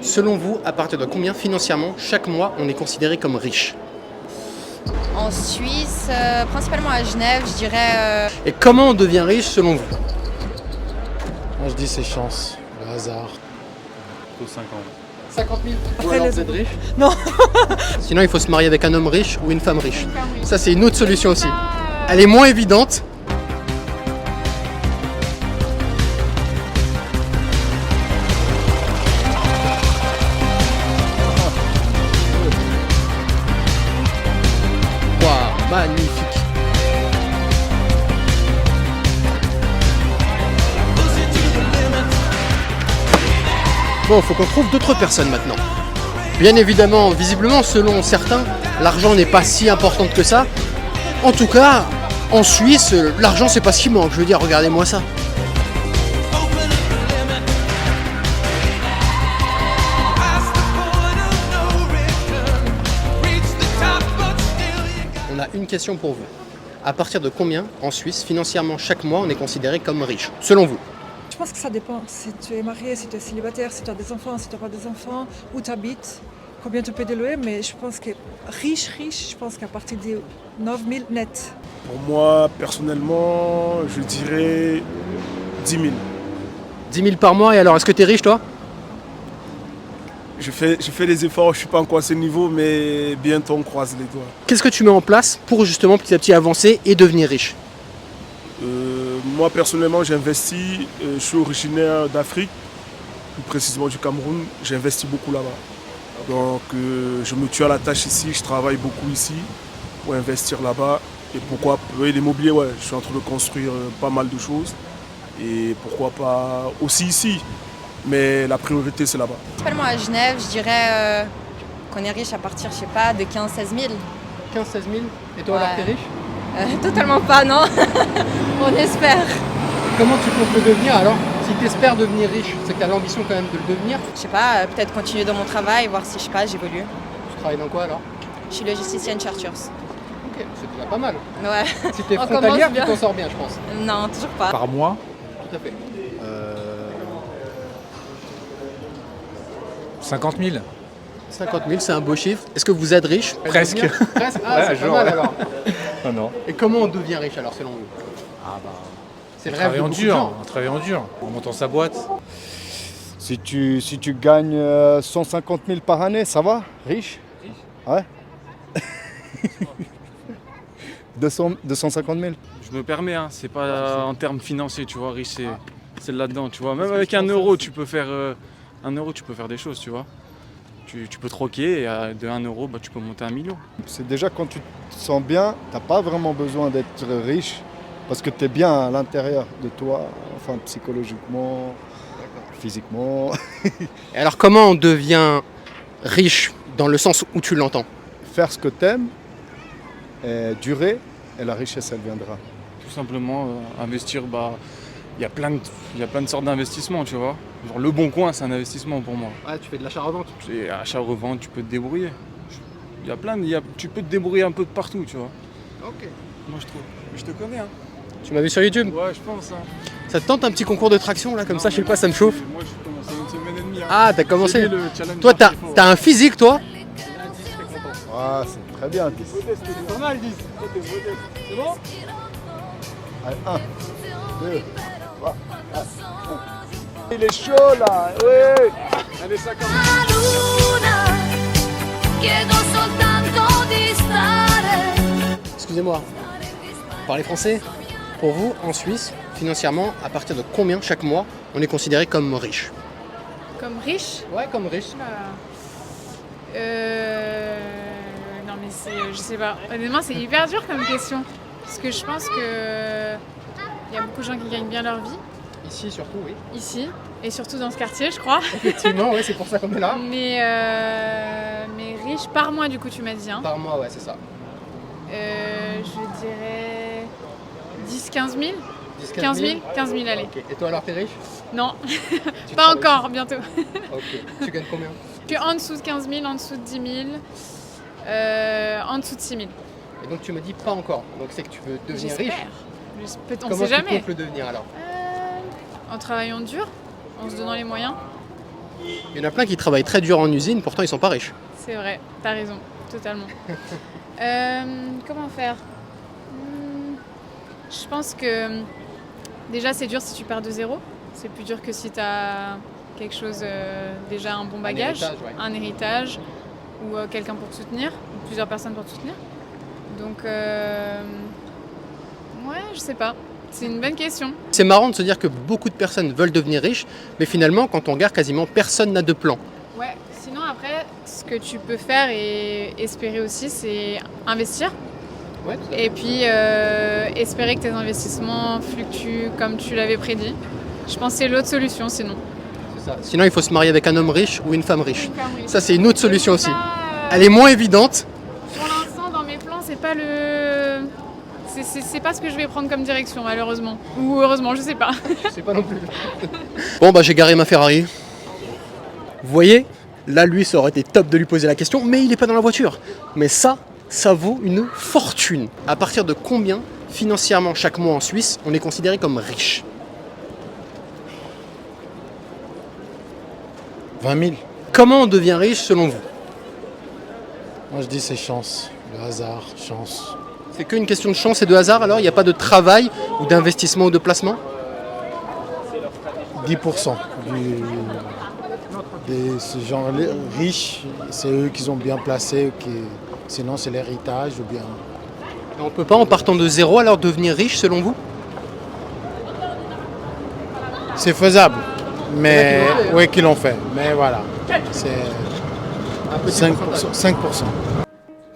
Selon vous, à partir de combien financièrement, chaque mois, on est considéré comme riche? En Suisse, principalement à Genève, je dirais. Et comment on devient riche selon vous? Moi je dis c'est chance, le hasard. Plutôt 50. 50 000. Après, Alors, les vous êtes autres. riche? Non. Sinon, il faut se marier avec un homme riche ou une femme riche. Une femme riche. Ça, c'est une autre solution aussi. Ça, Elle est moins évidente. Waouh, magnifique. Bon, faut qu'on trouve d'autres personnes maintenant. Bien évidemment, visiblement, selon certains, l'argent n'est pas si important que ça. En tout cas, en Suisse, l'argent c'est pas ce qui manque. Je veux dire, regardez-moi ça. On a une question pour vous. À partir de combien, en Suisse, financièrement, chaque mois, on est considéré comme riche, selon vous? Je pense que ça dépend. Si tu es marié, si tu es célibataire, si tu as des enfants, si tu n'as pas des enfants, où tu habites, combien tu peux te louer. Mais je pense que riche, je pense qu'à partir de 9 000 net. Pour moi, personnellement, je dirais 10 000. 10 000 par mois, et alors, est-ce que tu es riche, toi? Je fais des efforts, je ne suis pas encore à ce niveau, mais bientôt on croise les doigts. Qu'est-ce que tu mets en place pour justement petit à petit avancer et devenir riche? Moi, personnellement, j'investis. Je suis originaire d'Afrique, plus précisément du Cameroun. J'investis beaucoup là-bas. Donc, je me tue à la tâche ici, je travaille beaucoup ici pour investir là-bas. Et pourquoi l'immobilier, ouais, je suis en train de construire pas mal de choses. Et pourquoi pas aussi ici. Mais la priorité, c'est là-bas. Principalement à Genève, je dirais qu'on est riche à partir, je sais pas, de 15-16 000. 15-16 000. Et toi, Ouais. alors, t'es riche? Totalement pas, non. On espère. Comment tu comptes le devenir alors? Si tu espères devenir riche, c'est que tu as l'ambition quand même de le devenir. Je sais pas, peut-être continuer dans mon travail, voir si, je sais pas, j'évolue. Tu travailles dans quoi alors? Je suis logisticienne Charters. Ok, c'est déjà pas mal. Ouais. Si t'es On frontalière, commence tu bien. t'en sors bien, je pense. Non, toujours pas. Par mois, Tout à fait. 50 000. 50 000, c'est un beau chiffre. Est-ce que vous êtes riche? Presque. Presque. Ah, Ouais, c'est genre, pas mal ouais. alors. Ah non. Et comment on devient riche alors selon vous? C'est En le rêve de travaillant beaucoup de dur, gens. en travaillant dur, en montant sa boîte. Si tu gagnes 150 000 par année, ça va? Riche? Ouais. 250 000. Je me permets, hein, c'est pas en termes financiers, tu vois, riche c'est là-dedans, tu vois. Même avec 1 euro, tu peux faire 1 euro, tu peux faire des choses, tu vois. Tu peux troquer et de 1 euro, bah, tu peux monter à 1 million. C'est déjà quand tu te sens bien, t'as pas vraiment besoin d'être riche parce que tu es bien à l'intérieur de toi, enfin psychologiquement, physiquement. Et alors comment on devient riche dans le sens où tu l'entends? Faire ce que t'aimes, et durer, et la richesse elle viendra. Tout simplement, investir, bah, il y a plein de sortes d'investissements, tu vois. Genre le Bon Coin, c'est un investissement pour moi. Ouais, tu fais de l'achat-revente. Et achat-revente, tu peux te débrouiller. Tu peux te débrouiller un peu de partout, tu vois. Ok. Moi, je trouve. Je te connais, hein. Tu m'as vu sur YouTube? Ouais, je pense, hein. Ça te tente un petit concours de traction là, comme ça, je sais pas, ça me chauffe. Moi, je commence une semaine et demie. Hein. Ah, t'as commencé. C'est lui, le challenge Toi, qu'il faut. t'as un physique, toi? Ah, c'est très bien, 10. C'est pas mal, 10. C'est bon? Allez, 1, 2, 3, 4, 5. Il est chaud là, oui. Allez, 50. Excusez-moi. Vous parlez français? Pour vous, en Suisse, financièrement, à partir de combien chaque mois on est considéré comme riche? comme riche. Ouais, comme riche. Non mais je sais pas. Honnêtement, c'est hyper dur comme question. Parce que je pense que il y a beaucoup de gens qui gagnent bien leur vie Ici surtout, oui. ici et surtout dans ce quartier, je crois. Effectivement, ouais, c'est pour ça qu'on est là. Mais riche par mois, du coup, tu m'as dit. Hein. Par mois, ouais, c'est ça. Je dirais 10-15 000. 10, 15 000 15 000, allez. Ok. Et toi alors, t'es riche? Non, Tu pas travailles encore, bientôt. Ok. Tu gagnes combien? Que en dessous de 15 000, en dessous de 10 000, en dessous de 6 000. Et donc tu me dis pas encore. Donc c'est que tu veux devenir riche. J'espère. On Comment sait tu jamais. comptes le devenir alors? En travaillant dur, en se donnant les moyens. Il y en a plein qui travaillent très dur en usine, pourtant ils sont pas riches. C'est vrai, t'as raison, totalement. Comment faire? Je pense que déjà c'est dur si tu pars de zéro. C'est plus dur que si t'as quelque chose, déjà un bon bagage, un héritage ou quelqu'un pour te soutenir, ou plusieurs personnes pour te soutenir. Donc, ouais, je sais pas. C'est une bonne question. C'est marrant de se dire que beaucoup de personnes veulent devenir riches, mais finalement, quand on regarde, quasiment personne n'a de plan. Ouais, sinon après, ce que tu peux faire et espérer aussi, c'est investir. Ouais, Et puis espérer que tes investissements fluctuent comme tu l'avais prédit. Je pense que c'est l'autre solution sinon. c'est ça. Sinon, il faut se marier avec un homme riche ou une femme riche. Une femme riche. Ça, c'est une autre solution aussi. Pas, Elle est moins évidente. Pour l'instant, dans mes plans, c'est pas le. C'est pas ce que je vais prendre comme direction, malheureusement. Ou heureusement, je sais pas. Je sais pas non plus. Bon, bah j'ai garé ma Ferrari. Vous voyez, là, lui, ça aurait été top de lui poser la question, mais il n'est pas dans la voiture. Mais ça vaut une fortune. À partir de combien, financièrement, chaque mois en Suisse, on est considéré comme riche? 20 000. Comment on devient riche selon vous? Moi, je dis c'est chance. Le hasard, chance. C'est qu'une question de chance et de hasard alors? Il n'y a pas de travail ou d'investissement ou de placement? 10% ces gens riches, c'est eux qui sont bien placés. Sinon, c'est l'héritage ou bien... On ne peut pas, en partant de zéro, alors devenir riche selon vous? C'est faisable. Mais Il y en a qui l'ont fait, hein. oui, qui l'ont fait. Mais voilà, c'est Un petit 5%. pourcentage. 5%.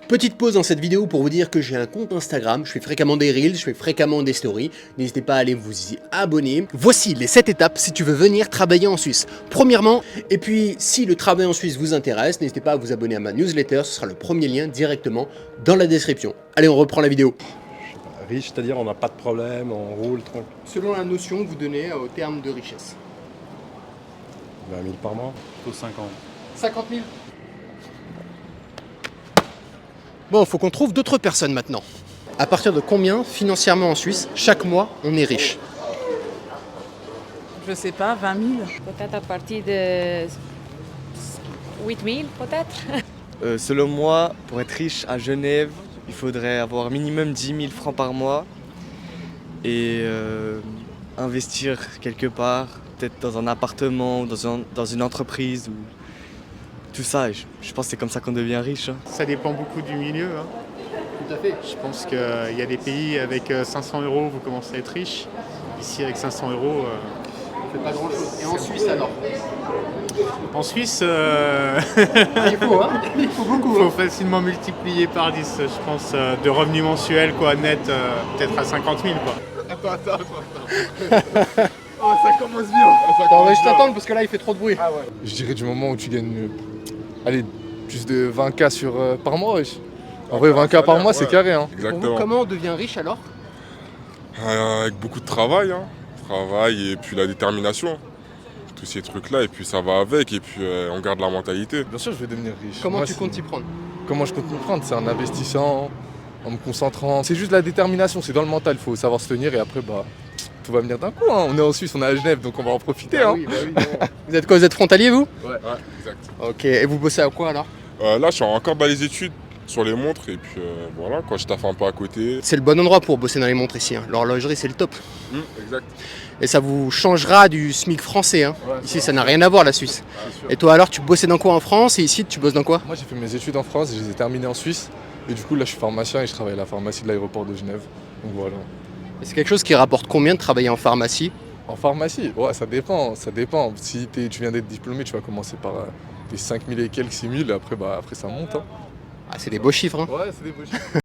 Petite pause dans cette vidéo pour vous dire que j'ai un compte Instagram, je fais fréquemment des reels, je fais fréquemment des stories, n'hésitez pas à aller vous y abonner. Voici les 7 étapes si tu veux venir travailler en Suisse. Premièrement, et puis si le travail en Suisse vous intéresse, n'hésitez pas à vous abonner à ma newsletter, ce sera le premier lien directement dans la description. Allez, on reprend la vidéo. Riche, c'est-à-dire on n'a pas de problème, on roule tranquille. Selon la notion que vous donnez au terme de richesse. 20 000 par mois. Plutôt 50. 50 000. Bon, faut qu'on trouve d'autres personnes maintenant. À partir de combien, financièrement en Suisse, chaque mois, on est riche? Je sais pas, 20 000. Peut-être à partir de 8 000, peut-être. Selon moi, pour être riche à Genève, il faudrait avoir minimum 10 000 francs par mois et investir quelque part, peut-être dans un appartement ou dans une entreprise. Ou tout ça, je pense que c'est comme ça qu'on devient riche. Ça dépend beaucoup du milieu. Hein. Tout à fait. Je pense qu'il y a des pays avec 500 €, vous commencez à être riche. Ici, avec 500 €, on fait pas grand-chose. Et en Suisse alors? En Suisse, il faut, hein. Il faut beaucoup. Il faut facilement multiplier par 10, je pense, de revenus mensuels, quoi, net, peut-être à 50 000. Quoi. Attends. Oh, ça commence bien. Attends, je t'attends parce que là, il fait trop de bruit. Ah ouais. Je dirais du moment où tu gagnes plus de 20K par mois. Wesh. En vrai, 20K par mois, c'est carré. Hein. Pour vous, comment on devient riche alors? Avec beaucoup de travail. Hein. Travail et puis la détermination. Tous ces trucs-là, et puis ça va avec, et puis on garde la mentalité. Bien sûr, je vais devenir riche. Comment tu comptes t'y prendre? Comment je compte m'y prendre? C'est en investissant, en me concentrant. C'est juste la détermination, c'est dans le mental. Il faut savoir se tenir et après, tout va venir d'un coup. Hein. On est en Suisse, on est à Genève, donc on va en profiter. Hein. Oui. Vous êtes quoi? Vous êtes frontalier, vous? Ouais, exact. Ok, et vous bossez à quoi alors? Là, je suis encore dans les études sur les montres, et puis voilà, quoi, je taffe un peu à côté. C'est le bon endroit pour bosser dans les montres ici. Hein. L'horlogerie, c'est le top. Exact. Et ça vous changera du SMIC français. Hein. Ici, ça n'a rien à voir, la Suisse. Et toi alors, tu bossais dans quoi en France? Et ici, tu bosses dans quoi? Moi, j'ai fait mes études en France et je les ai terminées en Suisse. Et du coup, là, je suis pharmacien et je travaille à la pharmacie de l'aéroport de Genève. Donc voilà. Et c'est quelque chose qui rapporte combien de travailler en pharmacie? En pharmacie? Ouais, ça dépend. Si tu viens d'être diplômé, tu vas commencer par les 5 000 et quelques, 6 000. Après ça monte. Hein. Ah, c'est des beaux chiffres. Hein. Ouais, c'est des beaux chiffres.